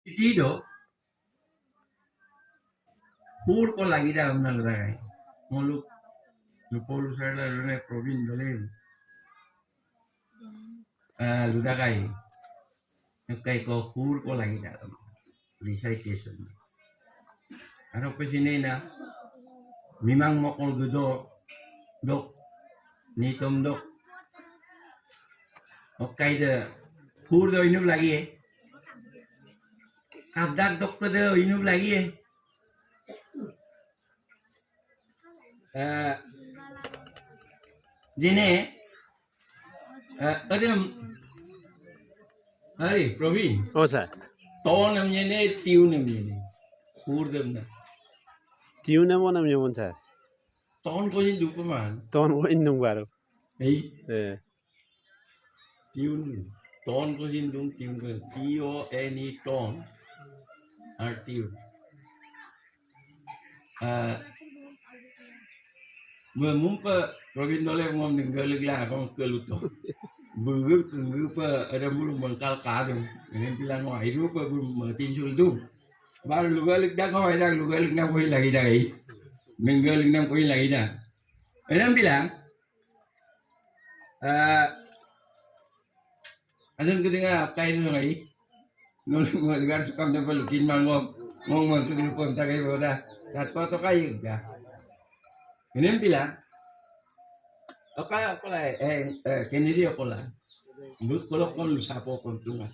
Iti do hur ko lagi dah unal rai. Moluk lupolu sarla rene provin dole. Ludakai. Kai ko hur ko lagi dah. Recitation. Ano pa sini na mimang mokol gudo dok nitom dok. Okay de hur do inuk lagi. Kabdak dok ko do inuk lagi. Jine Hari Provin. Oh sir. Ton namanya ni tiu namanya ni. Hur dem na. Tiu na mo nam yun sir. Ton ko yung dupa man. Ton ko indong baro. Hey, Eh. tiu ni. Ton ko yung dung tiu ko. T-O-N-E ton. Ar tiu. Mumpa Provin dole mo nenggalig lah kong keluto. Buguk pa ada mulu mengkal kadang. Ini bilang wah itu pa matin sultu. Baru lugalig dah kau ada lugalig nak kau lagi dah ini. Nenggalig nak kau lagi dah. Ini bilang ada kedengar apa itu lagi? Nol dengar suka dapat lukin mango ngomong tu lupa tak kaya boda. Tak tahu kaya dah. Ini bilang okay, ako lang, Kennedy ako lang. Lut ko lang kung lusapo kung tunga.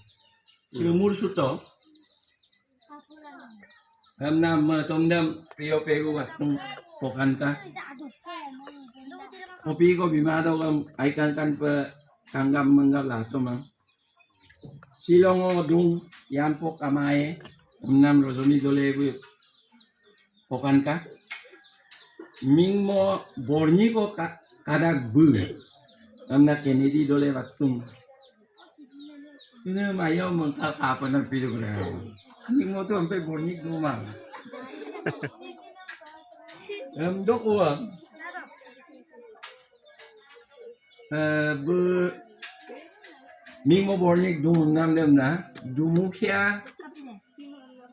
Silumurso to. Na matomdam priyo pego watong pokan ka. Kopi ko bimado kam ay kan pa kanggam manggal lato mang. Silong o dung yan po kamae. Nam rosoni dole pokan ka. Ming mo borni ko ka. Kadak bu, amna Kennedy dole waktum. Ini mayo mengkal kapan nak pidu berapa? Ini ngoto sampai bornik rumah. Dok uang. Bu, mingmo bornik dum nam dem na, dumukia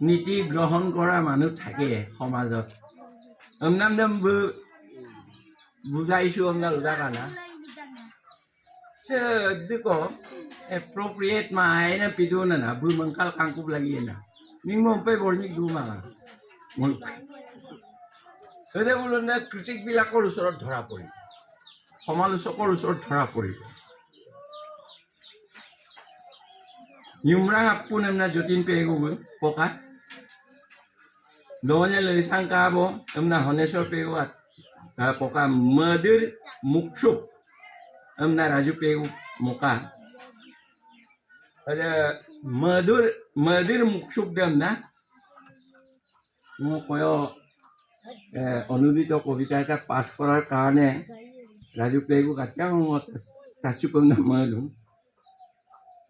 niti গ্রহণ কৰা মানুহ থাকে সমাজত। নাম dem bu buzaisyo ang naludara na. So, diko, appropriate maay na pido na na, bumangkal kangkub lagi na. Ning mo pa bornik duma na. Muluk. Ede ulo na kritik bilakor usorot dhara pori. Samalusokor usorot dhara pori. Yumrang apun na jotin pego poka. Doanya lerisang kabo, emna honesor pego at. Poka madir muksup amna raju pegu muka ada madir muksup damna mo koyo অনুদিত কবিতা এটা পাঠ কৰাৰ কাৰণে ৰাজু পেগু কাচ্চা তাচু কম মালু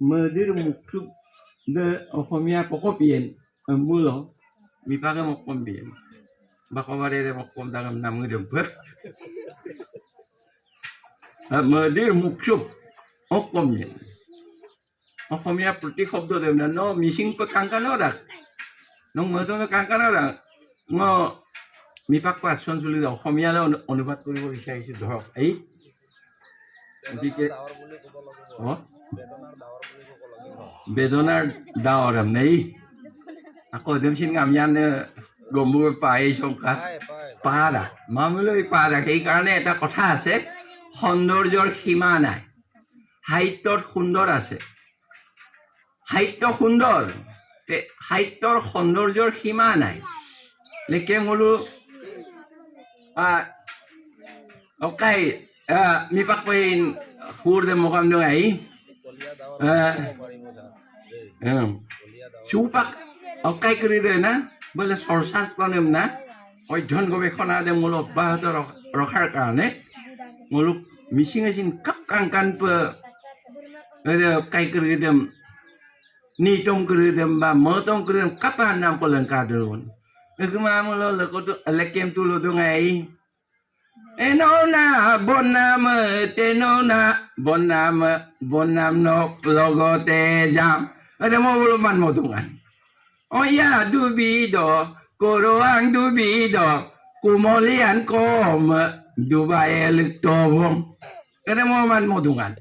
মাদিৰ মুখুব de অসমীয়া পকপিয়েন মূল বিপাকে মকম বিয়েন bakawari de mokom dalam nam ngedem ber. Madir muksup okomnya. Okomnya putih khobdo dem na no missing pe kangkan ora. Nong moto pe kangkan ora. Ngo mipak pason suli okomnya la অনুবাদ কৰিব বিচাৰিছো ধৰক এই গতিকে বেদনাৰ ডাৱৰ নেই আকৌ দেমচিন গামিয়ানে গম্বু পাই সংখ্যা পাৰা মামলৈ পাৰা সেইকাৰণে এটা কথা আছে সৌন্দৰ্যৰ সীমা নাই সাহিত্যৰ সুন্দৰ আছে সাহিত্য সুন্দৰ সাহিত্যৰ সৌন্দৰ্যৰ সীমা নাই লেকে মলো okay mipak pain hur de mokam dong ai supak okay kri de na বলে সরসাস প্রাণেম না অধ্যয়ন গবেষণা দে মূল অব্যাহত রখার কারণে মূলক মিশিং আছেন কাপ কাঙ্কান কাই করে দেম নিটম করে দেম বা মতম করে দেম কাপান নাম কলঙ্কা দরুন এগুমা মূল লকত লেকেম তুলো দঙাই এনো না বনাম তেনো না বনাম নক লগতে যাম এটা মই বলো মান মদঙান Oya dubido, koroang dubido, kumolian kom, Dubai electobong. Kaya mo man mo dungan.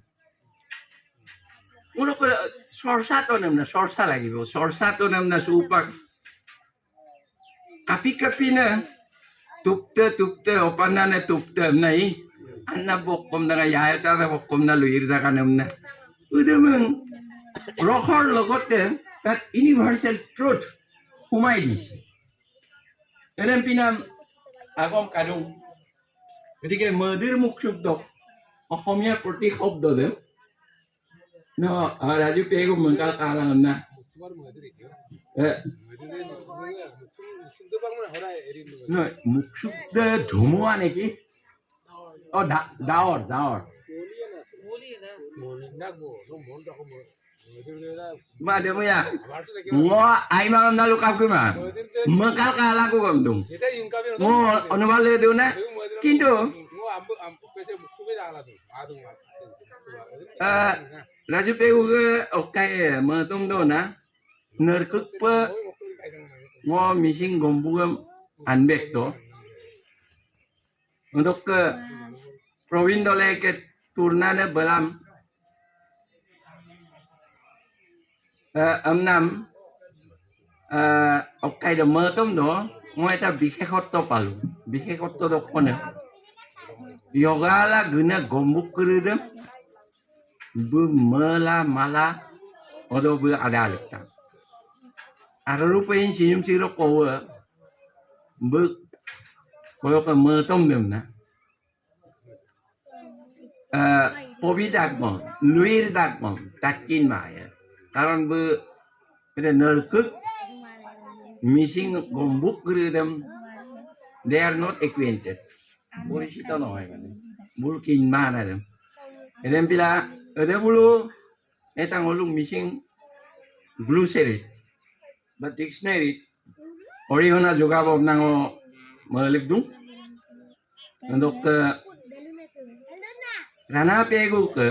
Uno ko, sorsa to nam na, sorsa lagi po. Sorsa to nam na supag. Kapi-kapi na. Tupte, opana na tupte na eh. Anna bokom na kaya, tara bokom na luir na kanam na. Uda mong, rockor logote, that universal truth, humay দিছে এরম পিনাম আগম কানুন গতিকে মধুৰ মুখ শব্দ অসমীয়া প্ৰতি শব্দ দে ন ৰাজু পেগু মংকাল কালাং না ন মুখ শব্দ ধুমুৱা নেকি অ ডাৱৰ Ma dia punya. Ngo ai ma na lu kap ma. Mekal kala ku gam dum. Ngo onu bale du na. Kintu. Raju pe u ge okai ma tum do na. Ner kuk pe. Ngo missing gombu gam anbek to. Untuk ke Provindo ke turnane belam. Nam okai da mertom do ngoi ta bikhekotto palu bikhekotto do kone yoga la guna gombuk kerudem bu mala mala odo bu ada lekta arupain sinyum siro kowe bu koyo ka mertom dem na pobidak mon luir dak mon takin maya karon bu ada nerkuk missing gombuk gerudem they are not acquainted burisito no ay kan bulkin mana dem edem pila ada bulu etang ulung missing glossary but dictionary orihona jogabo nango malik dung untuk rana pegu ke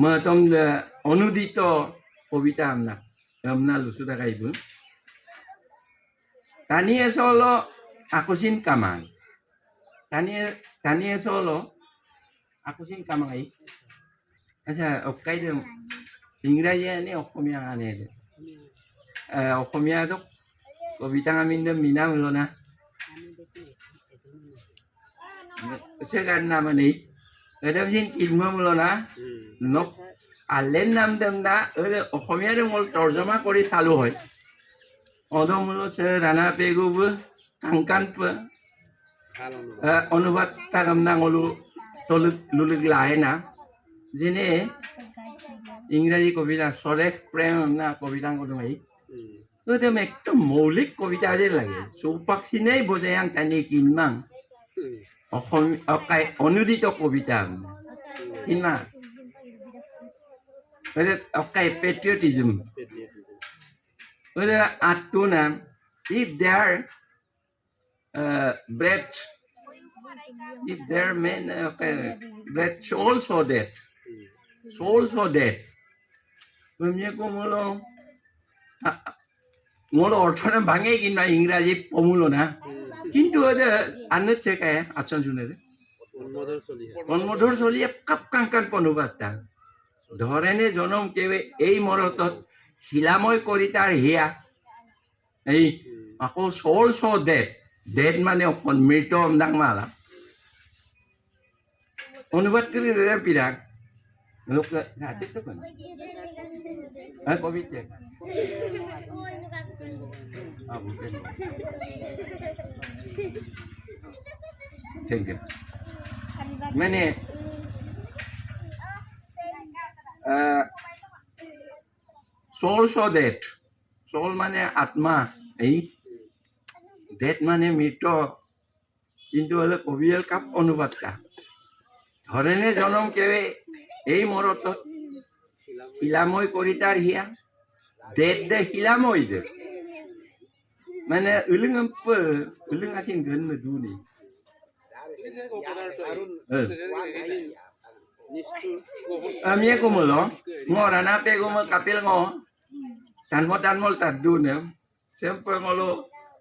Matong the onudito kobita amna lusuda kaibu. Tania solo akusin kamang. Tania solo akusin kamang ai. Asa okai dem Ingraji ni okomia ane. Okomia to kobita ngamin dem minam lo na. Segan nama ni. Adam sin ilmu lo na. Nok alen nam dem da Asomiya dem ol তর্জমা কৰি চালু হয় অদমুলো সে রানা পেগুব কাংকান অনুবাদ তাগাম নাঙলু তলুক লুলুক লাহে না যেনে ইংরাজি কবিতা সরেখ প্রেম না কবিতা কদমাই ওদের একদম মৌলিক কবিতা যে লাগে চৌপাক্ষিনেই বোঝে আং টানি কিনমাং অসমীয়া অনুদিত কবিতা কিনমাং Okay, patriotism. Atuna, if they are breath, if their men, breath souls for death, souls for death. Pemnya ko molo orthona bhange kinba ingraji pomulo na. Kintu ada anut che kaya achon june de. Onmodhor choliye kap kangkan ponubata. ধরেনে জনম কেবে এই মরতত শিলাময় কৰি তাৰ হিয়া এই আকৌ সোল সো ডেড মানে অকণ মৃত আমদাং মালা অনুবাদ কৰি ৰে পিৰাক লোক হাতে তো কোন হ্যাঁ কবিতে থ্যাংক ইউ মানে soul so dead soul মানে আত্মা এই dead মানে মৃত কিন্তু হলে কবিয়েল কাপ অনুবাদটা ধরেনে জনম কেবে এই মরত শিলাময় কৰি তাৰ হিয়া dead de শিলাময় de মানে উলুং আছিন গন মধুনি Amia ko mo lo, ngo rana pe ko mo kapil ngo, tanmol tadune sempe ngolo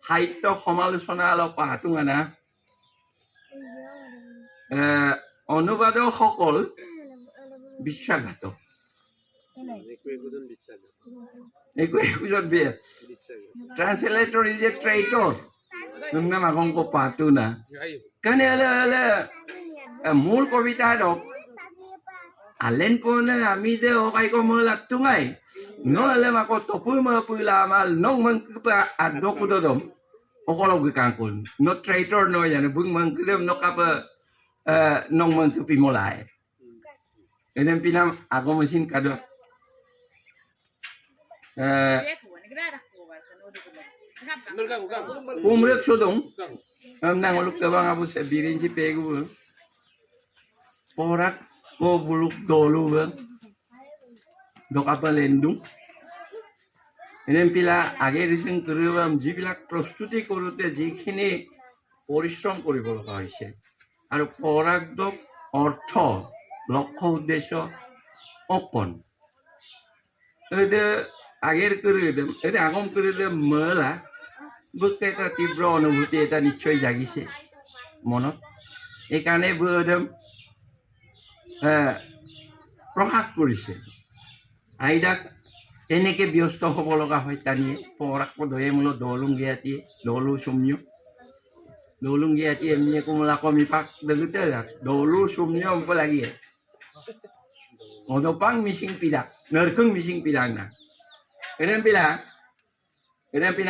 সাহিত্য সমালোচনা অলপ পাহাটো না অনুবাদকসকল বিশ্বাসঘাতক একো একোজন বিয়ে translator is a traitor nungna magong ko pato na kani ala mul kobita dok alen po na ami de o kay ko mulak tungay no ala mako topu ma pula mal nong man pa adok ko dodom o ko log kangkon no traitor no yan bung man kidem no kapa nong man tu pimolay enen pinam ako mesin kado umrek sodong nang uluk tabang abu sebirin si pegu porak ko buluk dolu bang dok apa lendung enen pila age rising kurubam jibilak prostuti korute jikhini পরিশ্রম কৰিব লগা হৈছে আৰু পৰাগদক অৰ্থ লক্ষ্য উদ্দেশ্য upon এতে আগের করে দেম এতে আগম করে দেম মেলা বুঝতে একটা তীব্র অনুভূতি এটা নিশ্চয়ই জাগিছে মনত এইকাৰণে বদম প্ৰকাশ কৰিছে আইদাক এনেকে ব্যস্ত হ'ব লগা হয় তানিয়ে পৰাক পদয়ে মূল দলুংগিয়াতিয়ে দলু সুম্য দলুংগিয়াতি এমনি কুমলা কমি পাক দেগুতে দলু সুম্য অম্প লাগিয়ে odopang mising pidak nerkung mising pidak na enen pila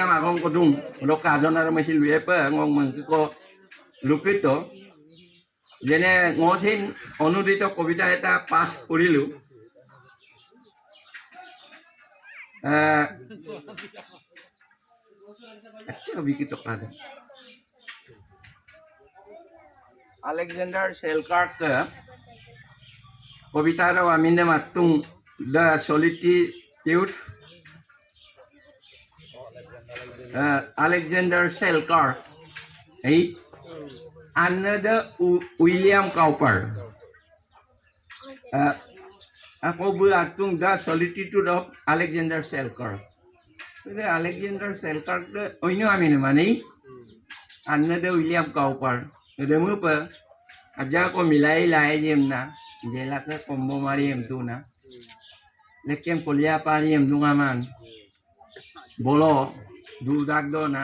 magong kodung lo kajon ar mesil wepa ngong mang ko lukito jene ngosin onudito kobita eta pas korilu acha bikito kada Alexander Selkirk কবিতার আমিনে মাতুং the solitude Alexander Selkirk এই another William Cowper ako buatung the solitude of Alexander Selkirk Alexander Selkirk oino amine mani another William Cowper demu pa aja ko milai lai jemna jela ke combo mariam tu na lekem kuliah pariam dungaman bolo dudak do na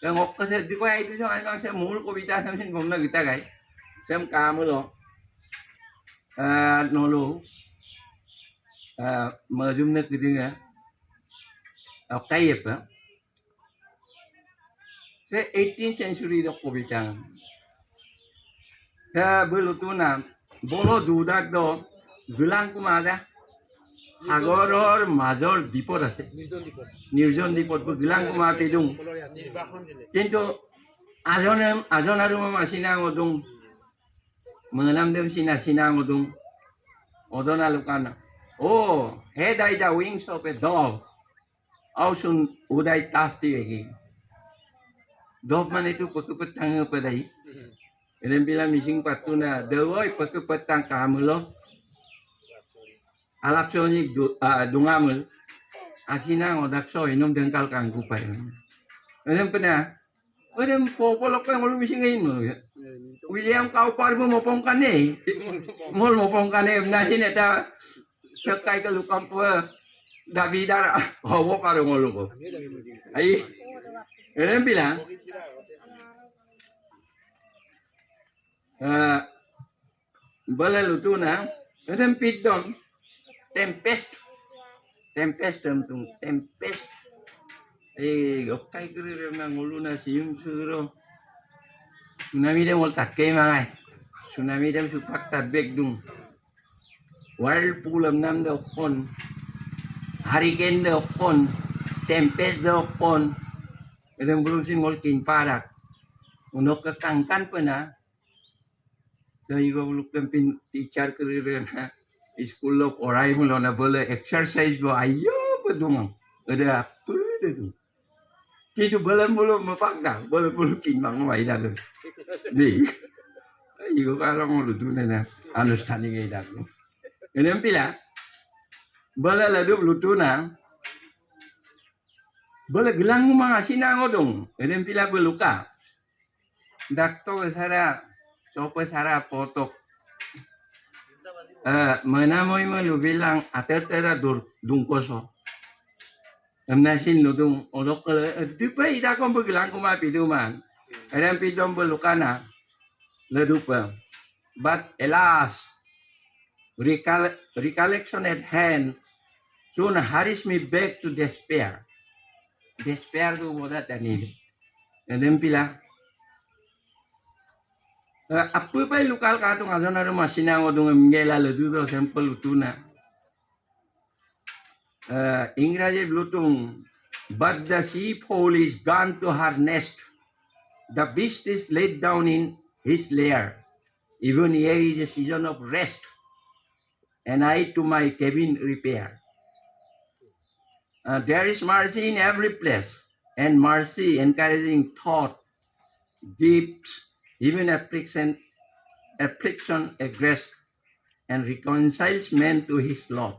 ngok ke se di ko ai tu so ai se mul kobita samsin gomna gita gai sem kamulo nolo majumne kidinga okayep se 18th century do kobita belutuna বলো দুদাক দ গুলাং কুমাদা সাগৰৰ মাজৰ দ্বীপত আছে নিৰ্জন দ্বীপত গুলাং কুমা পেদুং কিন্তু আজন আৰু মাছিনা অদুং মনাম them সিনা অদুং অদনা লুকানা ও হে দাই the wings of a dove আউসুন উদাই তাস্তি এগি ডভ মানে তো কতকত Than পেদাই Eden bilang mising patuna dewoi pakai petang kamulo alap soni dungamul asina ngodak so inum dengkal kanggu pai eden pernah eden popolok yang malu mising ngain malu ya William Cowper mau pongkan nih mau pongkan nih nasi neta sekai ke lukam pe Davidar hawo karo malu ko ai eden bilang bala lutuna eden pidon tempest okai kere na nguluna sium suro tsunami dem ol takke mangai tsunami dem supak tabek dung whirlpool nam de okon hurricane de okon tempest de okon eden belum sin ngol kin parak unok kekangkan pena Dari gua belum tempin teacher keren school lo orai mulo na boleh exercise bo ayo pedung ada apa itu kita belum mepakda belum kimbang mai dah tu ni igo kalau mau lu tu nena understanding ini dah tu ini pila bala lalu lu tu na Boleh gelang mga sinango dong. Eden pila beluka. Dakto sara sopo sara potok. Menamoy mo lubilang atertera dungkoso. Nasin ludung olok dupa ida kom begelang kuma piduman. Eden pidom belukana ledupa. But alas, recollection at hand soon hurries me back to despair. Despair tu boda tani. Eden pila. Apa pa lokal ka tu ngajon aru masina ngodung mngela ledu do sampel utuna. Ingraji blutung, but the sheepfold is gone to her nest. The beast is laid down in his lair. Even here is a season of rest, and I to my cabin repair. There is mercy in every place, and mercy encouraging thought, gives even affliction, a grace, and reconciles man to his Lord.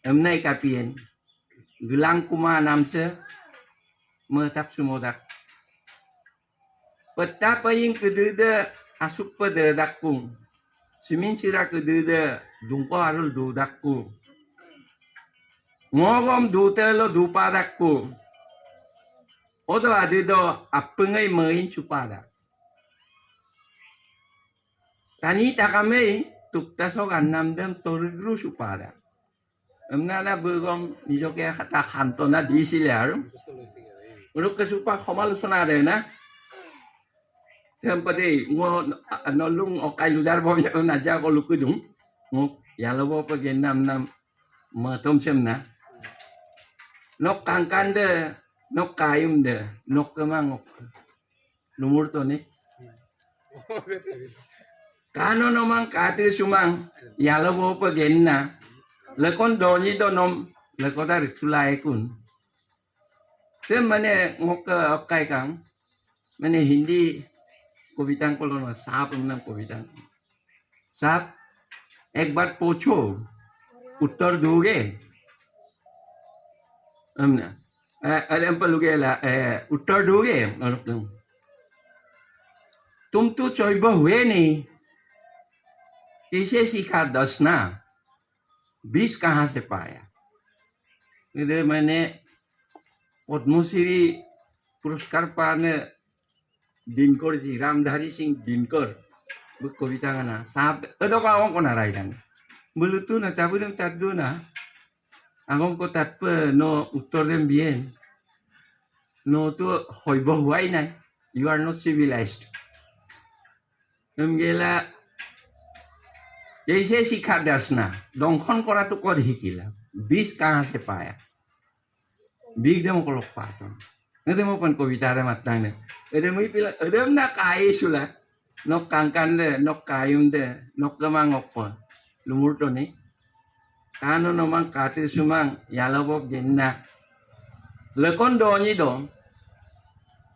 Emnai kapien, gelang kuma namse, metap sumodak. Petapa yang kedua asup pada dakung, semin sira kedua dungko arul du dakku. Ngogom du telo du padakku. Odo adido apengai main supada. Tani takame tukta sogan namdem torigru supada. Emnala begom nijoke kata kantona di silar. Uruk kesupa khomal sonade na. Tempade ngo nolong okai lujar bo ya naja ko lukudung. Ngo yalo pa genam nam matom semna. Nok kangkande nok kayum de nok kemangok. Lumur to ni. Kano nomang kati sumang yalo pa genna. Lekon doni donom lekota ritulai kun. Sem mane ngok okai kang. Mane Hindi कविता को लो सांप हमने कविता सांप एक बार पूछो उत्तर दोगे हमने अरे हम पर लोगे ला उत्तर दोगे तुम तो चौबा हुए नहीं इसे सीखा 10 ना 20 कहाँ से पाया इधर मैंने पद्मश्री पुरस्कार पाने Dinkor ji Ramdhari Singh Dinkor bu kobita kana sab edo ka ong kona raidan bulutu na tabudem taddu na angom ko tatpe no uttor dem bien no to hoibo huai nai you are not civilized emgela जैसे शिक्षा दर्शना दंखन करा तो कद हिकिला 20 कहाँ से पाया big दम को लोग पातो Nanti mau pan kobita ada matang deh. Ada mau pilih, ada nak kai sulah, nok kangkan deh, nok kayum deh, nok kemang okon. Lumur to ni, kano nomang kati sumang, yalabok jenna. Lekon doni dong,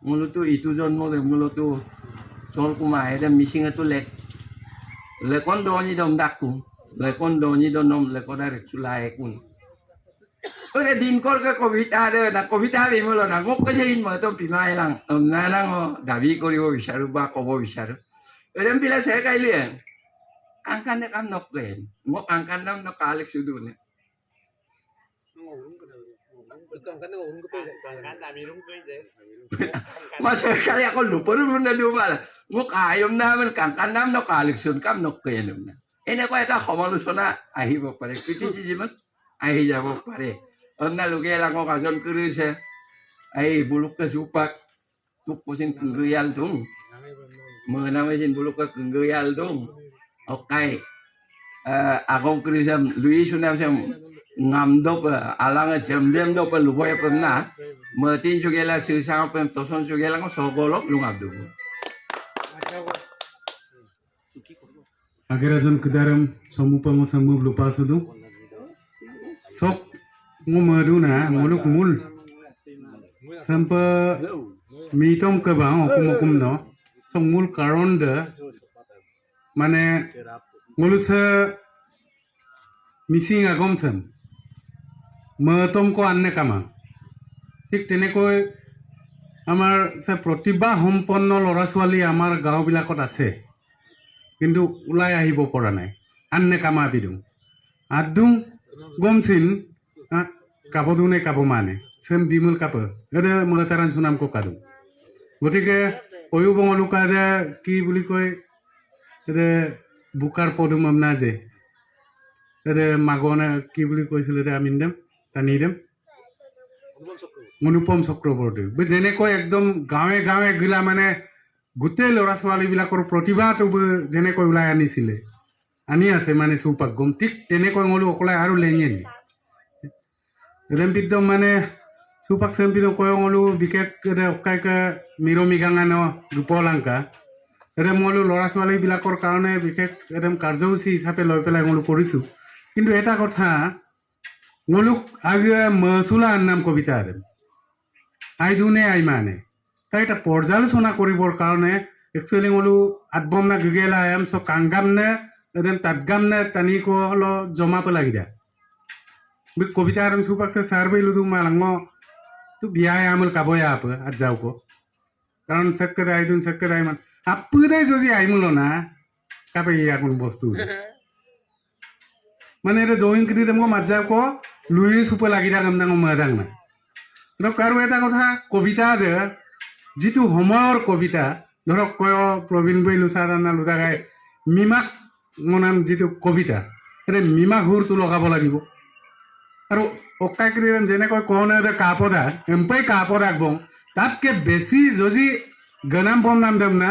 mulutu itu zon mo deh, mulutu sol kumai deh, missing itu lek. Lekon doni dong daku, lekon doni dong nom lekon dari sulai kun. Ore din kor ka kobita de na kobita bi mulo na ngok kasin mo to pinay lang na lang o dabi ko ribo bisaru ba ko bo bisaru ore pila saya kaili angkan de kam nok ken ngok angkan nam no kalik sudu ne masa kali ako lupa rin na lupa ngok ayom naman kangkan nam no kalik sun kam nok ken na ene ko eta khomalusona ahibo pare criticism ahi jabo pare Onna luge lang ko kason kuruse ay buluk ka supak tupusin kengguyal dong mengenamasin buluk ka kengguyal dong okay akong kurusam Luis sunam sam ngamdop alang jam do pa luboy pa na matin sugela susang pa toson sugela ko sogolok lungabdu Agarajon kedaram samupang samub lupa sudu sok ngumaduna muluk mul sampai mitom ke bang okum no sok mul karon de mane ngulusa missing agom sam matom ko anne kama ঠিক তেনেকৈ আমাৰ প্ৰতিভা সম্পন্ন ল'ৰা ছোৱালী আমাৰ গাঁওবিলাকত আছে, কিন্তু ওলাই আহিব পৰা নাই। আন্নে কামা বিদুং আদুং গমচিন কাবদুনে কাব মানে চেম বিমুল কাপ এদে মগতাৰান সুনাম কাদুং। গতিকে অয়ু বঙলুকা যে কি বুলি কয় এদে বোকাৰ পদুম আমনা যে এদে মাগনে কি বুলি কৈছিলে দে আমি দেম টানি দেম অনুপম চক্ৰৱৰ্তী যেনেকৈ একদম গাঁৱে গাঁৱে গিলা মানে গোটেই ল'ৰা ছোৱালীবিলাকৰ প্ৰতিভাটো যেনেকৈ ওলাই আনিছিলে, আনি আছে মানে চৌপাক গম, ঠিক তেনেকৈ মলো অকলে আৰু লেঙে নি ৰেম্পিকদম মানে চৌপাক চেম্পিক কয় মলো বিশেষ অকাইকে মিৰমি গাঙান ৰূপলাংকা এদম মলো ল'ৰা ছোৱালীবিলাকৰ কাৰণে বিশেষ একদম কাৰ্যসূচী হিচাপে লৈ পেলাই মলো কৰিছোঁ। কিন্তু এটা কথা মলোক আগে মচুলা নাম কবিতা আদেম আইদুনে আইমানে তাই এটা পৰ্যালোচনা কৰিবৰ কাৰণে একচুৱেলি মলো আদবম না গিগেলা আয়াম চ কাংগাম নে এদিন তাতগাম নে টানি কলো জমা পেলাই দিয়া কবিতা আরম সুপাকসে সার্ভে লুদু মালাঙ্গ তো বিয়ায় আমল কাবয় আপ আর যাও কো কারণ সেক্কের আইদুন সেক্কের আইমান আপুরে যদি আইমুলো না কাবে ইয়া কোন বস্তু মানে এটা জইন করি দেমগো মাজাও কো লুই সুপে লাগি থাকাম না মদাং না কারো এটা কথা কবিতা যে যিটো সময়ৰ কবিতা ধৰক কয় প্ৰবীণ বৈ লুচাৰানা লুটাগাই মিমাক মনাম যিটো কবিতা এটা মিমাক সুৰটো লগাব লাগিব। আৰু অকাইকৰি যেনেকৈ কওঁনে যে কাপদা এম্পাই কাপদ আগবং তাতকে বেছি যদি গনাম বম নাম দেম না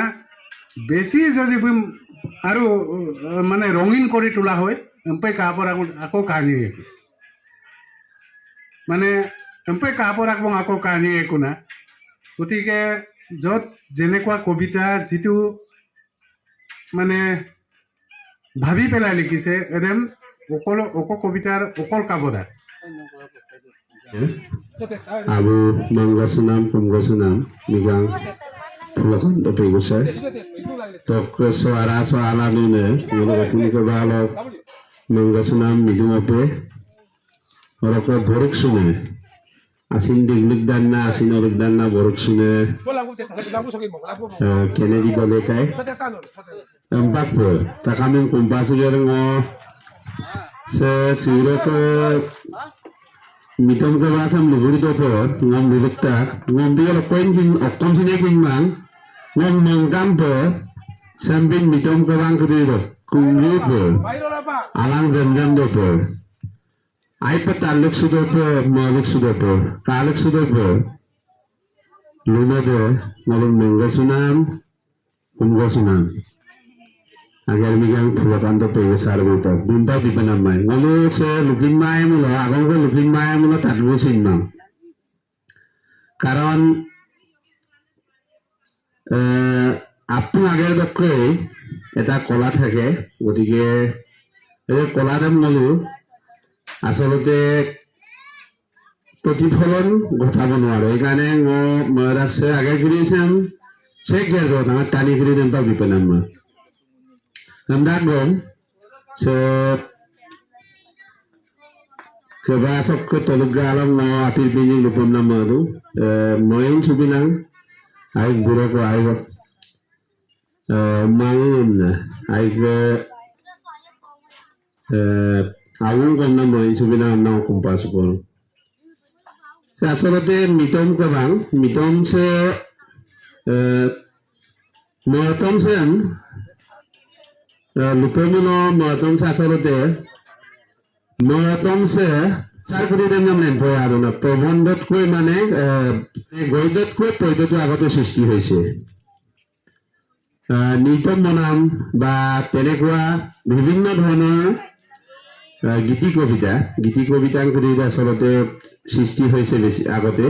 বেছি যদি আৰু মানে ৰঙীন কৰি তোলা হয় এম্পাই কাপদ আকৌ কাহিনী মানে এম্পাই কাপদ আগবং আকৌ কাহিনী একো না। গতিকে য'ত যেনেকুৱা কবিতা যিটো মানে ভাবি পেলাই লিখিছে এদেম অকল কবিতাৰ অকল কাবদা Abu Manggasunam Kumgasunam Migang Pulakan Topi Gusai Tok suara soalan ini Menurut ini kebalok Manggasunam Midumape Orok boruk sungai Asin diglik dana asin orok dana boruk sungai Kennedy Balekai Empat pun Takamin kumpas ujar ngo Sesiro ke Mitom ke bahasa menurut dopor ngom direktak ngom dia lekoin king oktom sini king bang ngom mengkampe sambil mitom ke bang kediri kunggu por alang jam dopor iPad alek sudah por malik sudah por kalek sudah por luna de malam menggasunam kumgasunam agar migang puluhan to pege sarbuto bumba di panamai ngalo se lukin mai mulo agong ko lukin mai mulo tatlu sinma karon apu agar dokke eta kola thake gotike এই kola dam ngalo asolote প্ৰতিফলন ঘটাব নোৱাৰে এইকাৰণে মই আছে আগে কৰিছাম check গেৰ আমাৰ টানি কৰি দেন পা বিপনাম Namdak gom, so kebasok ke toluk galam no api pinjing lupum nama tu, main subinang, aik buruk ko aik mangun, aik awung kom nama main subinang nama kumpas pun. Asalnya mitom kebang, mitom se mitom sen Lupemino matom sasalote matom se sakuri dengan nempoy aruna probondot koi mane goidot koi poidot agote sristi hoise nitom monam ba tenekua bibhinno dhৰণৰ giti kobita kuri asalote sristi hoise beshi agote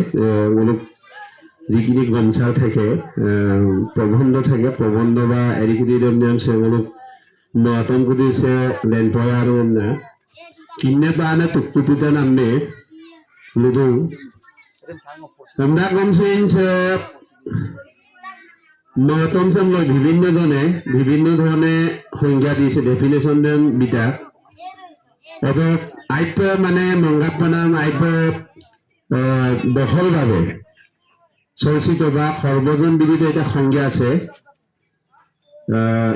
olop যিখিনি গমচাল থাকে প্ৰবন্ধ বা এৰিকিৰি দম se olop Matom kudi se len poyarum na kinne bana tukkuputa namme ludu namda komsin se matom sam loi bibhinno dhone সংজ্ঞা দিছে definition then beta অত আইপ মানে মংগাত বানাম আইপ বহলভাৱে চৰ্চিত বা সৰ্বজন বিদিত এটা সংজ্ঞা আছে,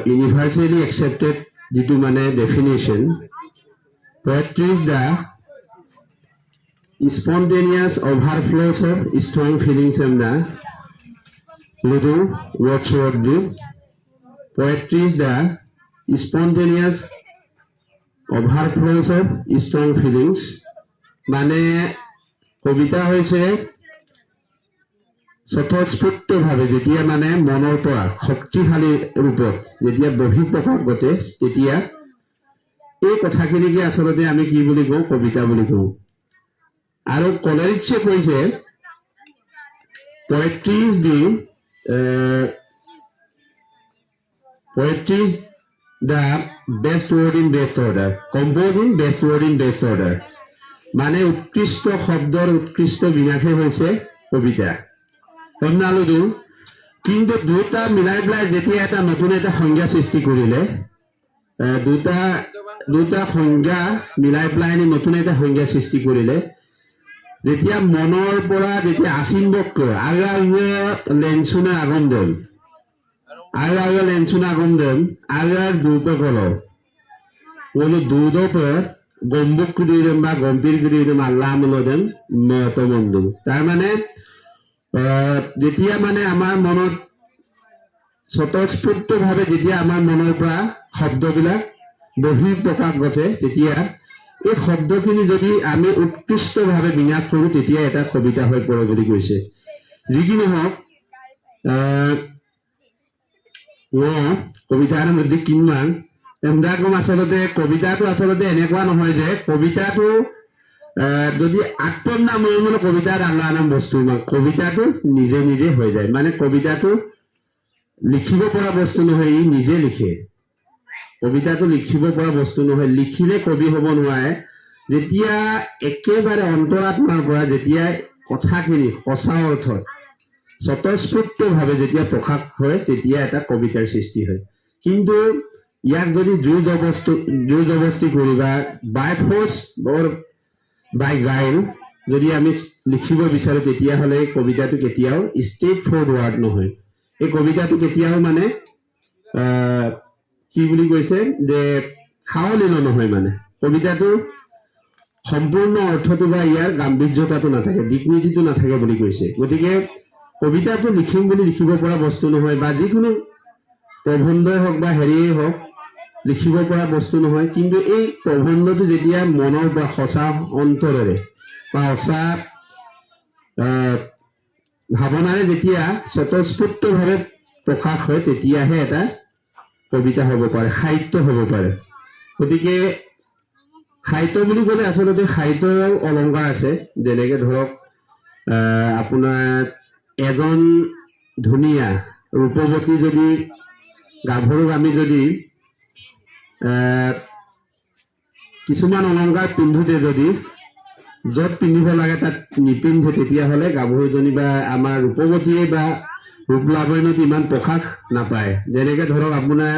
ইউনিভাৰ্চেলি একচেপ্টেড যিটো মানে definition, poetry is the spontaneous overflows of strong feelings and the little Wordsworth view. Poetry is the spontaneous overflows of strong feelings. মানে কবিতা হৈছে স্বতঃস্ফূৰ্তভাৱে যেতিয়া মানে মনৰ পৰা শক্তিশালী ৰূপত যেতিয়া বহিঃপ্ৰকাশ ঘটে তেতিয়া এই কথাখিনিকে আচলতে আমি কি বুলি কওঁ, কবিতা বুলি কওঁ। আৰু কলেৰিছে কৈছে poetry is the best word in best order, composing best word in best order, মানে উৎকৃষ্ট শব্দৰ উৎকৃষ্ট বিন্যাসে হৈছে কবিতা। অন্যান্য কিন্তু দুটা মিলাই পেলাই যেতিয়া এটা নতুন এটা সংজ্ঞা সৃষ্টি কৰিলে, দুটা সংজ্ঞা মিলাই পেলাই নতুন এটা সংজ্ঞা সৃষ্টি কৰিলে, যেতিয়া মনৰ পৰা যেতিয়া আচিম্বক্য লেনচুনা আগমদম লেনচুনা আগমদম দুপকল বলো দুদপৰ গম্বুকুদিৰম বা গম্ভীৰগুদিৰম আল্লাহ মনোদম মতমন্দম। তাৰ মানে যেতিয়া মানে আমাৰ মনত স্বতঃস্ফূৰ্তভাৱে যেতিয়া আমাৰ মনৰ পৰা শব্দবিলাক বহিঃপ্ৰকাশ ঘটে তেতিয়া এই শব্দখিনি যদি আমি উৎকৃষ্টভাৱে বিন্যাস কৰোঁ তেতিয়া এটা কবিতা হৈ পৰে বুলি কৈছে। যি কি নহওক কবিতাৰ মধ্যে কিমান এমদাকম আচলতে কবিতাটো আচলতে এনেকুৱা নহয় যে কবিতাটো যদি আত্মন নাম মানে কবিতাৰ আল্লাহ নাম বস্তু কবিতাটো নিজে নিজে হৈ যায়। মানে কবিতাটো লিখিব পৰা বস্তু নহয়, ই নিজে লিখে। কবিতাটো লিখিব পৰা বস্তু নহয়, লিখিলে কবি হ'ব নোৱাৰে। যেতিয়া একেবাৰে অন্তৰাত্মাৰ পৰা যেতিয়া কথাখিনি সঁচা অৰ্থত স্বতঃস্ফূৰ্তভাৱে যেতিয়া প্ৰকাশ হয় তেতিয়া এটা কবিতাৰ সৃষ্টি হয়। কিন্তু ইয়াক যদি জোৰ জবস্তি কৰি বা বাই ফ'ৰ্চ অৰ বাই গাইড যদি আমি লিখিব বিচাৰোঁ তেতিয়াহ'লে কবিতাটো কেতিয়াও ষ্ট্ৰেইট ফৰৱাৰ্ড নহয়। এই কবিতাটো কেতিয়াও মানে কি বুলি কৈছে যে সাৱলীল নহয়। মানে কবিতাটো সম্পূৰ্ণ অৰ্থটো বা ইয়াৰ গাম্ভীৰ্যতাটো নাথাকে, ডিগনিটিটো নাথাকে বুলি কৈছে। গতিকে কবিতাটো লিখিম বুলি লিখিব পৰা বস্তু নহয়, বা যিকোনো প্ৰবন্ধই হওক বা হেৰিয়েই হওক লিখিব পৰা বস্তু নহয়। কিন্তু এই প্ৰবন্ধটো যেতিয়া মনৰ বা সঁচা অন্তৰেৰে বা সঁচা ভাৱনাৰে যেতিয়া স্বতঃস্ফূৰ্তভাৱে প্ৰকাশ হয় তেতিয়াহে এটা কবিতা হ'ব পাৰে, সাহিত্য হ'ব পাৰে। গতিকে সাহিত্য বুলি ক'লে আচলতে সাহিত্যৰ অলংকাৰ আছে। যেনেকৈ ধৰক আপোনাৰ এজন ধুনীয়া ৰূপৱতী যদি গাভৰুক আমি যদি কিছুমান অলংকাৰ পিন্ধোতে যদি য'ত পিন্ধিব লাগে তাত নিপিন্ধে তেতিয়াহ'লে গাভৰুজনী বা আমাৰ ৰূপৱতীয়ে বা ৰূপ লাৱণ্যত ইমান প্ৰকাশ নাপায়। যেনেকৈ ধৰক আপোনাৰ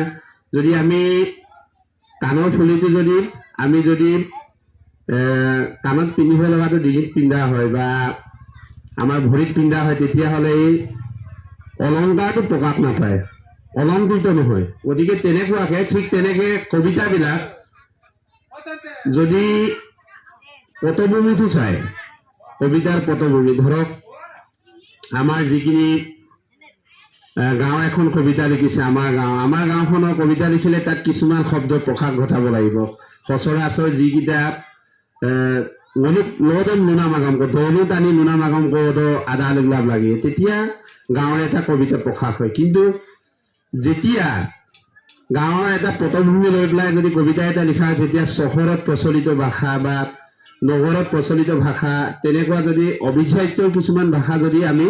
যদি আমি কাণৰ ফুলিটো যদি আমি যদি কাণত পিন্ধিব লগাটো ডিঙিত পিন্ধা হয় বা আমাৰ ভৰিত পিন্ধা হয় তেতিয়াহ'লে এই অলংকাৰটো প্ৰকাশ নাপায়, অলংকৃত নহয়। গতিকে তেনেকুৱাকে ঠিক তেনেকৈ কবিতাবিলাক যদি পটভূমিটো চাই, কবিতাৰ পটভূমি ধৰক আমাৰ যিখিনি গাঁও এখন কবিতা লিখিছে, আমাৰ গাঁওখনৰ কবিতা লিখিলে তাত কিছুমান শব্দ প্ৰকাশ ঘটাব লাগিব। সচৰাচৰ যিকেইটা লগতে নুনা মাগম দৌলো টানি নুনা মাগম কো আদা লাভ লাগে তেতিয়া গাঁৱৰ এটা কবিতা প্ৰকাশ হয়। কিন্তু যেতিয়া গাঁৱৰ এটা পটভূমি লৈ পেলাই যদি কবিতা এটা লিখা হয় তেতিয়া চহৰত প্ৰচলিত ভাষা বা নগৰত প্ৰচলিত ভাষা তেনেকুৱা যদি অবিধায়িত কিছুমান ভাষা যদি আমি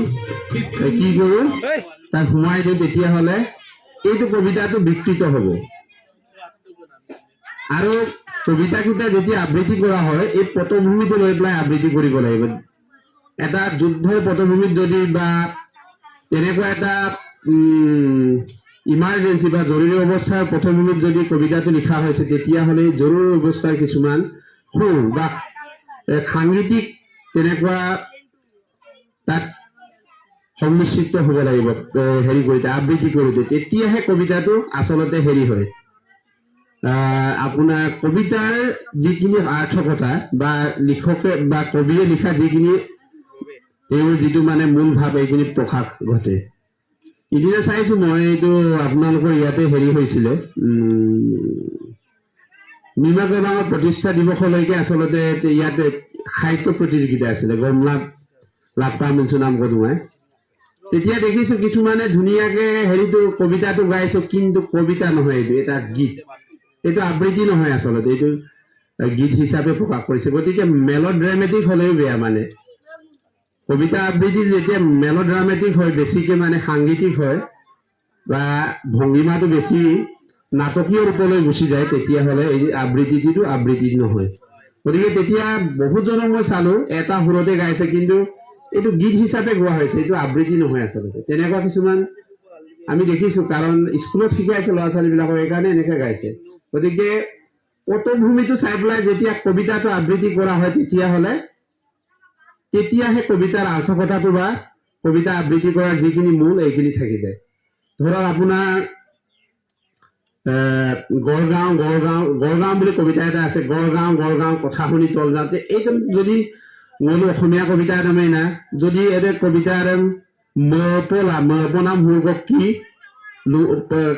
কি কৰোঁ তাক সোমাই দিওঁ তেতিয়াহ'লে এইটো কবিতাটো বিকৃত হ'ব। আৰু কবিতাকেইটা যেতিয়া আবৃত্তি কৰা হয় এই পটভূমিটো লৈ পেলাই আবৃত্তি কৰিব লাগিব। এটা যুদ্ধৰ পটভূমিত যদি বা তেনেকুৱা এটা ইমাৰ্জেঞ্চি বা জৰুৰী অৱস্থাৰ পটভূমিত যদি কবিতাটো লিখা হৈছে তেতিয়াহ'লে জৰুৰী অৱস্থাৰ কিছুমান সুৰ বা সাংগীতিক তেনেকুৱা তাত সংমিশ্ৰিত হ'ব লাগিব হেৰি কৰোঁতে আবৃত্তি কৰোঁতে তেতিয়াহে কবিতাটো আচলতে হেৰি হয় আপোনাৰ কবিতাৰ যিখিনি আৰ্থকতা বা লিখকে বা কবিয়ে লিখা যিখিনি তেওঁৰ যিটো মানে মূল ভাৱ এইখিনি প্ৰকাশ ঘটে ইদিনা চাইছোঁ মই এইটো আপোনালোকৰ ইয়াতে হেৰি হৈছিলে নিমা গবাঙৰ প্ৰতিষ্ঠা দিৱসলৈকে আচলতে ইয়াতে সাহিত্য প্ৰতিযোগিতা আছিলে গমলাভ লাভকা মঞ্চু নাম কদুমাই তেতিয়া দেখিছোঁ কিছুমানে ধুনীয়াকৈ হেৰিটো কবিতাটো গাইছে কিন্তু কবিতা নহয় এইটো এটা গীত এইটো আবৃত্তি নহয় আচলতে এইটো গীত হিচাপে প্ৰকাশ কৰিছে গতিকে মেলোড্ৰামেটিক হ'লেও বেয়া মানে কবিতা আবৃত্তি যেতিয়া মেলোড্ৰামেটিক হয় বেছিকৈ মানে সাংগীতিক হয় বা ভংগীমাটো বেছি নাটকীয় ৰূপলৈ গুচি যায় তেতিয়াহ'লে এই আবৃত্তিটো আবৃত্তি নহয় গতিকে তেতিয়া বহুতজনক মই চালোঁ এটা সুৰতে গাইছে কিন্তু এইটো গীত হিচাপে গোৱা হৈছে এইটো আবৃত্তি নহয় আচলতে তেনেকুৱা কিছুমান আমি দেখিছোঁ কাৰণ স্কুলত শিকাইছে ল'ৰা ছোৱালীবিলাকক সেইকাৰণে এনেকৈ গাইছে গতিকে পটভূমিটো চাই পেলাই যেতিয়া কবিতাটো আবৃত্তি কৰা হয় তেতিয়াহে কবিতাৰ আৰ্থকতাটো বা কবিতা আবৃত্তি কৰাৰ যিখিনি মূল এইখিনি থাকি যায় ধৰক আপোনাৰ গড়গাঁও বুলি কবিতা এটা আছে গড়গাঁও কথা শুনি তল যাওঁতে এইটো যদি মোলো অসমীয়া কবিতা নামেই না যদি এনে কবিতাৰ মপনাম সুৰ্গ কি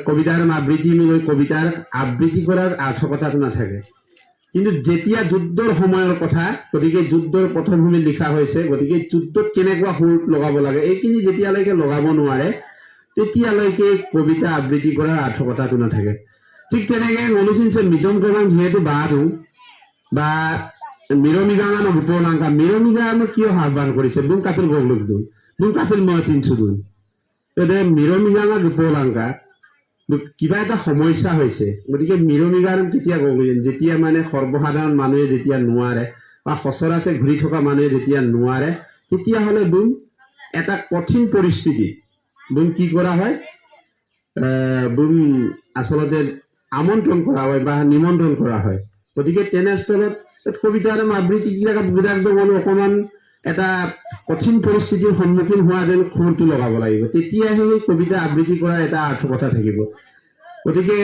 কবিতাৰ আবৃত্তি লৈ কবিতাৰ আবৃত্তি কৰাৰ আৰ্থকতাটো নাথাকে কিন্তু যেতিয়া যুদ্ধৰ সময়ৰ কথা গতিকে যুদ্ধৰ পটভূমিত লিখা হৈছে গতিকে যুদ্ধত কেনেকুৱা সুৰ লগাব লাগে এইখিনি যেতিয়ালৈকে লগাব নোৱাৰে তেতিয়ালৈকে কবিতা আবৃত্তি কৰাৰ আৰ্থকতাটো নাথাকে ঠিক তেনেকৈ অনুচিনছে মিটম গবাং যিহেতু বাদো বা মিৰমিগাঙানো গোপলাংকা মিৰমিগাঙানো কিয় আহ্বান কৰিছে বুং কাপিল গগলুক দুন বুং কাপিল মই তিনচু দুন এতিয়া মিৰমিগাঙা গোপলাংকা কিবা এটা সমস্যা হৈছে গতিকে মিৰমিগাং কেতিয়া গগলুন যেতিয়া মানে সৰ্বসাধাৰণ মানুহে যেতিয়া নোৱাৰে বা সচৰাচৰ ঘূৰি থকা মানুহে যেতিয়া নোৱাৰে তেতিয়াহ'লে বুং এটা কঠিন পৰিস্থিতি বুং কি কৰা হয় বুং আচলতে আমন্ত্ৰণ কৰা হয় বা নিমন্ত্ৰণ কৰা হয় গতিকে তেনেস্থলত কবিতাৰ আবৃত্তিবিলাক অকণমান এটা কঠিন পৰিস্থিতিৰ সন্মুখীন হোৱা যেন সুৰটো লগাব লাগিব তেতিয়াহে সেই কবিতা আবৃত্তি কৰাৰ এটা আৰ্থকতা থাকিব গতিকে